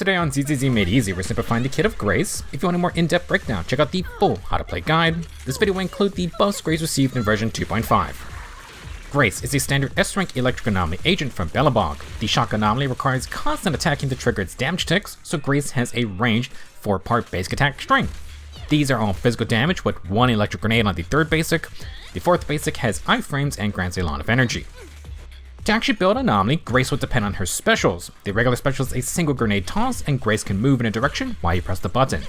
Today on ZZZ Made Easy, we're simplifying the kit of Grace. If you want a more in-depth breakdown, check out the full how to play guide. This video will include the buffs Grace received in version 2.5. Grace is a standard S-rank electric anomaly agent from Belobog. The shock anomaly requires constant attacking to trigger its damage ticks, so Grace has a ranged 4-part basic attack string. These are all physical damage with 1 electric grenade on the 3rd basic. The 4th basic has iframes and grants a lot of energy. To actually build Anomaly, Grace will depend on her specials. The regular special is a single grenade toss, and Grace can move in a direction while you press the button.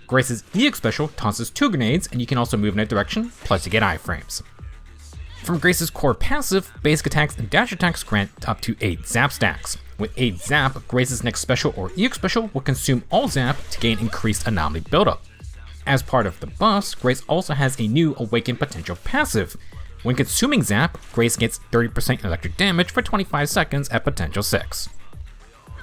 Grace's EX special tosses 2 grenades, and you can also move in a direction, plus you get iframes. From Grace's core passive, basic attacks and dash attacks grant up to 8 zap stacks. With 8 zap, Grace's next special or EX special will consume all zap to gain increased Anomaly buildup. As part of the buffs, Grace also has a new Awakened Potential passive. When consuming zap, Grace gets 30% electric damage for 25 seconds at potential 6.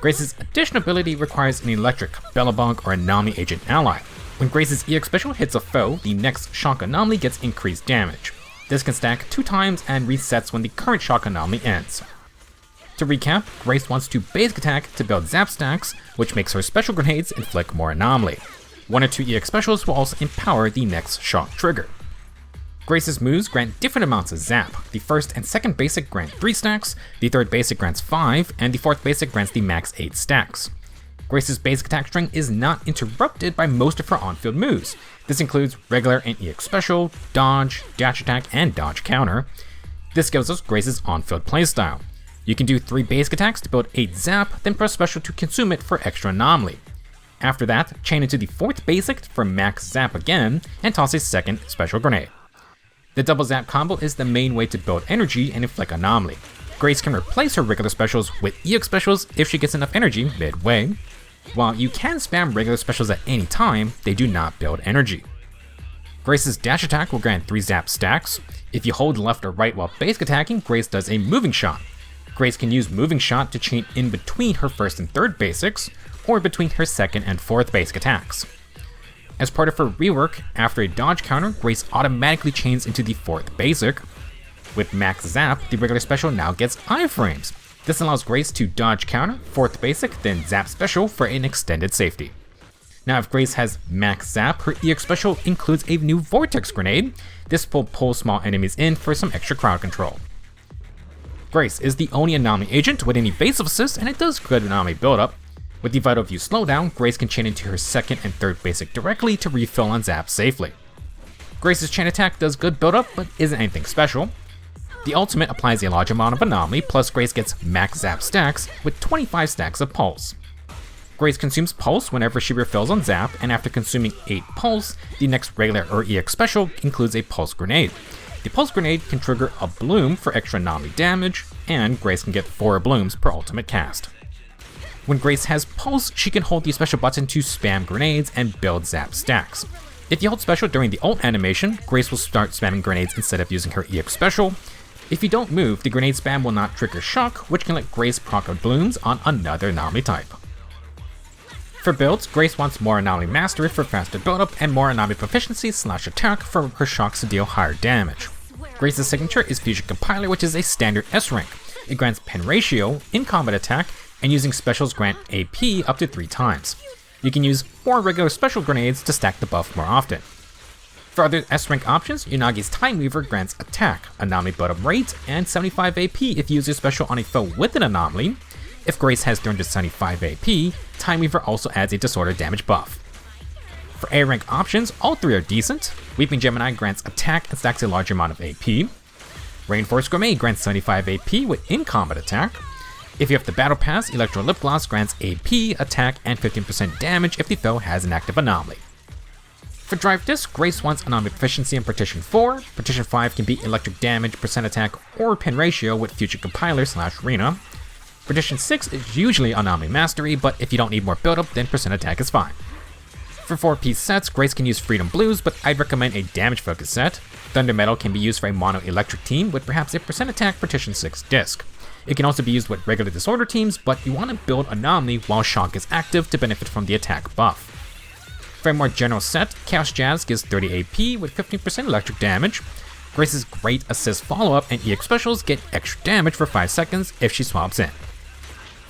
Grace's additional ability requires an electric, Belobog, or anomaly agent ally. When Grace's EX special hits a foe, the next shock anomaly gets increased damage. This can stack 2 times and resets when the current shock anomaly ends. To recap, Grace wants to basic attack to build zap stacks, which makes her special grenades inflict more anomaly. 1 or 2 EX specials will also empower the next shock trigger. Grace's moves grant different amounts of zap. The 1st and 2nd basic grant 3 stacks, the 3rd basic grants 5, and the 4th basic grants the max 8 stacks. Grace's basic attack string is not interrupted by most of her on-field moves. This includes regular and EX special, dodge, dash attack, and dodge counter. This gives us Grace's on-field playstyle. You can do 3 basic attacks to build 8 zap, then press special to consume it for extra anomaly. After that, chain into the 4th basic for max zap again, and toss a 2nd special grenade. The double zap combo is the main way to build energy and inflict anomaly. Grace can replace her regular specials with EX specials if she gets enough energy midway. While you can spam regular specials at any time, they do not build energy. Grace's dash attack will grant 3 zap stacks. If you hold left or right while basic attacking, Grace does a moving shot. Grace can use moving shot to chain in between her 1st and 3rd basics, or between her 2nd and 4th basic attacks. As part of her rework, after a dodge counter, Grace automatically chains into the 4th basic. With max zap, the regular special now gets iframes. This allows Grace to dodge counter, 4th basic, then zap special for an extended safety. Now if Grace has max zap, her EX special includes a new vortex grenade. This will pull small enemies in for some extra crowd control. Grace is the only anomaly agent with an evasive assist, and it does good anomaly buildup. With the Vital View slowdown, Grace can chain into her 2nd and 3rd basic directly to refill on zap safely. Grace's chain attack does good buildup, but isn't anything special. The ultimate applies a large amount of anomaly, plus Grace gets max zap stacks with 25 stacks of pulse. Grace consumes pulse whenever she refills on zap, and after consuming 8 pulse, the next regular or EX special includes a pulse grenade. The pulse grenade can trigger a bloom for extra anomaly damage, and Grace can get 4 blooms per ultimate cast. When Grace has pulse, she can hold the special button to spam grenades and build zap stacks. If you hold special during the ult animation, Grace will start spamming grenades instead of using her EX special. If you don't move, the grenade spam will not trigger shock, which can let Grace proc blooms on another anomaly type. For builds, Grace wants more anomaly mastery for faster buildup and more anomaly proficiency / attack for her shocks to deal higher damage. Grace's signature is Fusion Compiler, which is a standard S rank. It grants pen ratio, in combat attack, and using specials grant AP up to 3 times. You can use 4 regular special grenades to stack the buff more often. For other S-rank options, Unagi's Time Weaver grants attack, anomaly build-up rate, and 75 AP if you use your special on a foe with an anomaly. If Grace has 375 AP, Time Weaver also adds a disorder damage buff. For A-rank options, all 3 are decent. Weeping Gemini grants attack and stacks a large amount of AP. Rainforest Gourmet grants 75 AP with in-combat attack. If you have the Battle Pass, Electro Lip Gloss grants AP, attack, and 15% damage if the foe has an active anomaly. For Drive Disc, Grace wants anomaly proficiency in Partition 4. Partition 5 can be electric damage, percent attack, or pen ratio with Fusion Compiler / Rena. Partition 6 is usually anomaly mastery, but if you don't need more buildup, then percent attack is fine. For 4-piece sets, Grace can use Freedom Blues, but I'd recommend a damage focused set. Thunder Metal can be used for a mono electric team with perhaps a percent attack Partition 6 disc. It can also be used with regular disorder teams, but you want to build anomaly while shock is active to benefit from the attack buff. For a more general set, Chaos Jazz gives 30 AP with 15% electric damage. Grace's Great Assist follow-up and EX specials get extra damage for 5 seconds if she swaps in.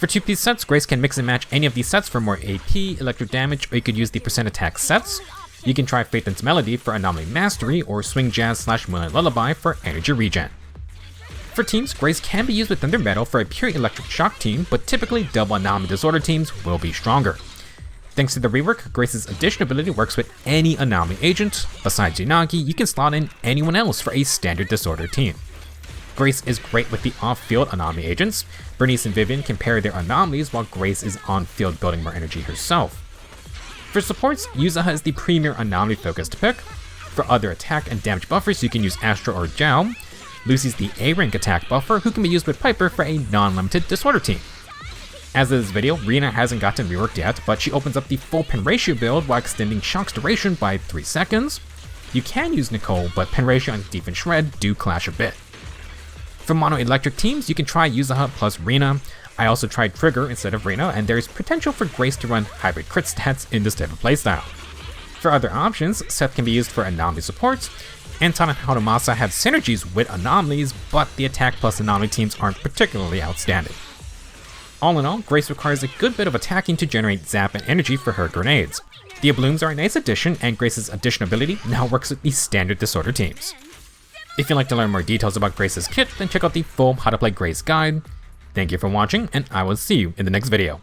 For 2-piece sets, Grace can mix and match any of these sets for more AP, electric damage, or you could use the percent attack sets. You can try Phaethon's Melody for Anomaly Mastery, or Swing Jazz / Moonlight Lullaby for energy regen. For teams, Grace can be used with Thunder Metal for a pure electric shock team, but typically double Anomaly Disorder teams will be stronger. Thanks to the rework, Grace's addition ability works with any Anomaly agent. Besides Unagi, you can slot in anyone else for a standard Disorder team. Grace is great with the off-field Anomaly agents. Bernice and Vivian can pair their anomalies while Grace is on-field building more energy herself. For supports, Yuzaha is the premier anomaly-focused pick. For other attack and damage buffers, you can use Astra or Zhao. Lucy's the A-rank attack buffer, who can be used with Piper for a non-limited Disorder team. As of this video, Rina hasn't gotten reworked yet, but she opens up the full pen ratio build while extending Shock's duration by 3 seconds. You can use Nicole, but pen ratio and Defense Shred do clash a bit. For mono-electric teams, you can try Yuzaha plus Rina. I also tried Trigger instead of Rina, and there is potential for Grace to run hybrid crit stats in this type of playstyle. For other options, Seth can be used for anomaly supports. Anton and Haramasa have synergies with anomalies, but the attack plus anomaly teams aren't particularly outstanding. All in all, Grace requires a good bit of attacking to generate zap and energy for her grenades. The Blooms are a nice addition, and Grace's addition ability now works with the standard Disorder teams. If you'd like to learn more details about Grace's kit, then check out the full How to Play Grace guide. Thank you for watching, and I will see you in the next video.